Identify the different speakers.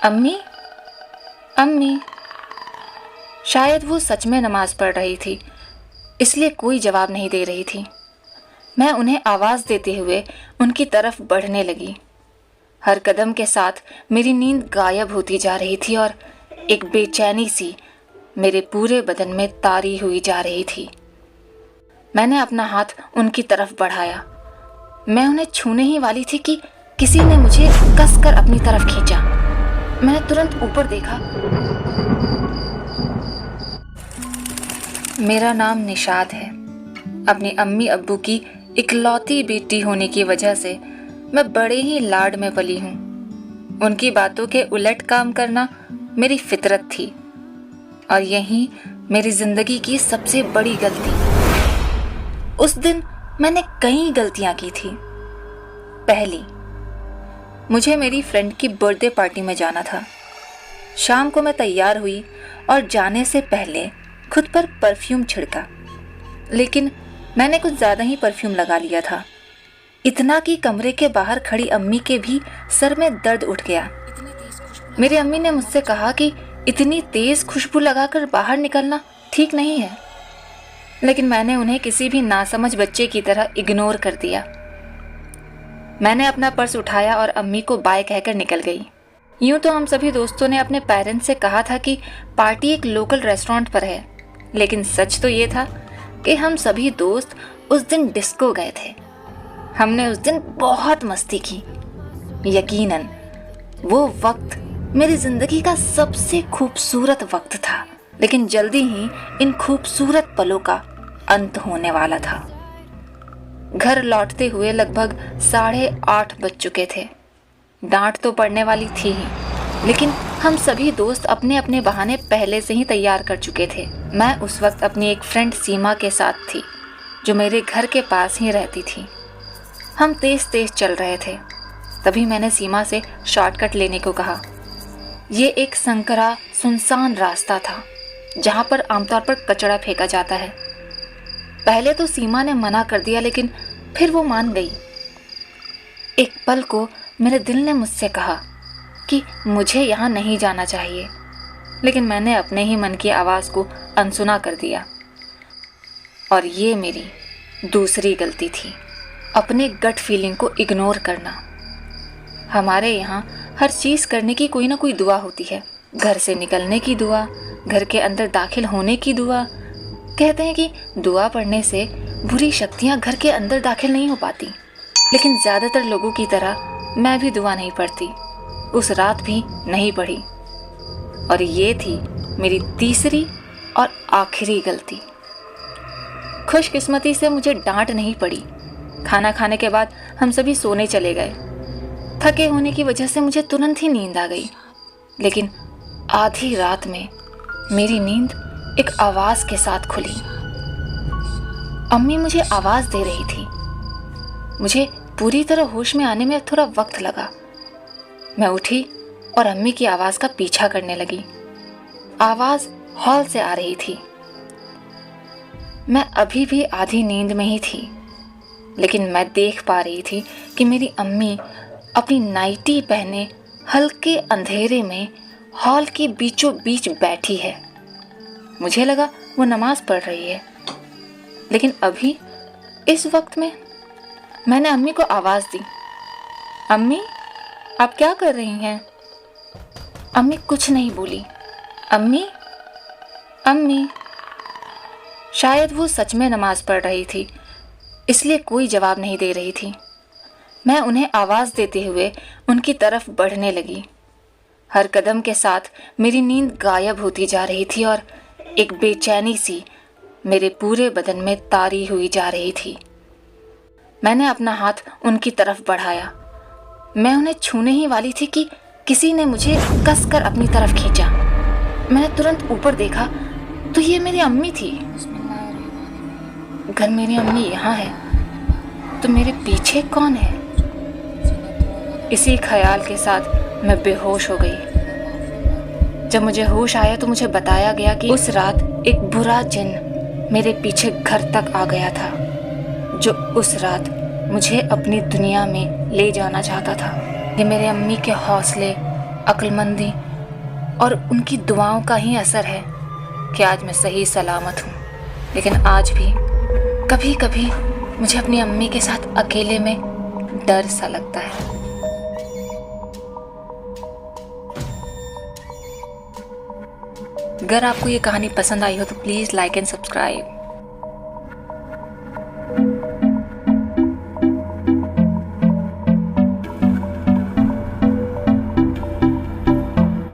Speaker 1: अम्मी, अम्मी। शायद वो सच में नमाज पढ़ रही थी, इसलिए कोई जवाब नहीं दे रही थी। मैं उन्हें आवाज़ देते हुए उनकी तरफ बढ़ने लगी। हर कदम के साथ मेरी नींद गायब होती जा रही थी और एक बेचैनी सी मेरे पूरे बदन में तारी हुई जा रही थी। मैंने अपना हाथ उनकी तरफ बढ़ाया। मैं उन्हें छूने ही वाली थी कि किसी ने मुझे कसकर अपनी तरफ खींचा। मैंने तुरंत ऊपर देखा। मेरा नाम निशाद है। अपनी अम्मी अब्बू की इकलौती बेटी होने की वजह से मैं बड़े ही लाड में पली हूँ। उनकी बातों के उलट काम करना मेरी फितरत थी और यही मेरी जिंदगी की सबसे बड़ी गलती। उस दिन मैंने कई गलतियां की थी। पहली, मुझे मेरी फ्रेंड की बर्थडे पार्टी में जाना था। शाम को मैं तैयार हुई और जाने से पहले खुद पर परफ्यूम छिड़का, लेकिन मैंने कुछ ज़्यादा ही परफ्यूम लगा लिया था। इतना कि कमरे के बाहर खड़ी अम्मी के भी सर में दर्द उठ गया। मेरी अम्मी ने मुझसे कहा कि इतनी तेज़ खुशबू लगाकर बाहर निकलना ठीक नहीं है, लेकिन मैंने उन्हें किसी भी नासमझ बच्चे की तरह इग्नोर कर दिया। मैंने अपना पर्स उठाया और अम्मी को बाय कहकर निकल गई। यूं तो हम सभी दोस्तों ने अपने पेरेंट्स से कहा था कि पार्टी एक लोकल रेस्टोरेंट पर है, लेकिन सच तो ये था कि हम सभी दोस्त उस दिन डिस्को गए थे। हमने उस दिन बहुत मस्ती की। यकीनन वो वक्त मेरी जिंदगी का सबसे खूबसूरत वक्त था, लेकिन जल्दी ही इन खूबसूरत पलों का अंत होने वाला था। घर लौटते हुए लगभग 8:30 बज चुके थे। डांट तो पड़ने वाली थी ही, लेकिन हम सभी दोस्त अपने अपने बहाने पहले से ही तैयार कर चुके थे। मैं उस वक्त अपनी एक फ्रेंड सीमा के साथ थी, जो मेरे घर के पास ही रहती थी। हम तेज तेज चल रहे थे। तभी मैंने सीमा से शॉर्टकट लेने को कहा। ये एक संकरा सुनसान रास्ता था, जहाँ पर आमतौर पर कचरा फेंका जाता है। पहले तो सीमा ने मना कर दिया, लेकिन फिर वो मान गई। एक पल को मेरे दिल ने मुझसे कहा कि मुझे यहाँ नहीं जाना चाहिए, लेकिन मैंने अपने ही मन की आवाज़ को अनसुना कर दिया। और ये मेरी दूसरी गलती थी, अपने गट फीलिंग को इग्नोर करना। हमारे यहाँ हर चीज़ करने की कोई ना कोई दुआ होती है। घर से निकलने की दुआ, घर के अंदर दाखिल होने की दुआ। कहते हैं कि दुआ पढ़ने से बुरी शक्तियाँ घर के अंदर दाखिल नहीं हो पाती, लेकिन ज़्यादातर लोगों की तरह मैं भी दुआ नहीं पढ़ती। उस रात भी नहीं पढ़ी, और ये थी मेरी तीसरी और आखिरी गलती। खुशकिस्मती से मुझे डांट नहीं पड़ी। खाना खाने के बाद हम सभी सोने चले गए। थके होने की वजह से मुझे तुरंत ही नींद आ गई, लेकिन आधी रात में मेरी नींद एक आवाज़ के साथ खुली। अम्मी मुझे आवाज़ दे रही थी। मुझे पूरी तरह होश में आने में थोड़ा वक्त लगा। मैं उठी और अम्मी की आवाज़ का पीछा करने लगी। आवाज़ हॉल से आ रही थी। मैं अभी भी आधी नींद में ही थी, लेकिन मैं देख पा रही थी कि मेरी अम्मी अपनी नाइटी पहने हल्के अंधेरे में हॉल के बीचों बीच बैठी है। मुझे लगा वो नमाज पढ़ रही है, लेकिन अभी इस वक्त में मैंने अम्मी को आवाज़ दी, अम्मी आप क्या कर रही हैं? अम्मी कुछ नहीं बोली। अम्मी, अम्मी। शायद वो सच में नमाज पढ़ रही थी, इसलिए कोई जवाब नहीं दे रही थी। मैं उन्हें आवाज़ देते हुए उनकी तरफ बढ़ने लगी। हर कदम के साथ मेरी नींद गायब होती जा रही थी और एक बेचैनी सी मेरे पूरे बदन में तारी हुई जा रही थी। मैंने अपना हाथ उनकी तरफ बढ़ाया। मैं उन्हें छूने ही वाली थी कि किसी ने मुझे कसकर अपनी तरफ खींचा। मैंने तुरंत ऊपर देखा तो ये मेरी अम्मी थी। अगर मेरी अम्मी यहाँ है तो मेरे पीछे कौन है? इसी ख्याल के साथ मैं बेहोश हो गई। जब मुझे होश आया तो मुझे बताया गया कि उस रात एक बुरा जिन मेरे पीछे घर तक आ गया था, जो उस रात मुझे अपनी दुनिया में ले जाना चाहता था। ये मेरे अम्मी के हौसले अक्लमंदी और उनकी दुआओं का ही असर है कि आज मैं सही सलामत हूँ। लेकिन आज भी कभी कभी मुझे अपनी अम्मी के साथ अकेले में डर सा लगता है। अगर आपको ये कहानी पसंद आई हो तो प्लीज़ लाइक एंड सब्सक्राइब।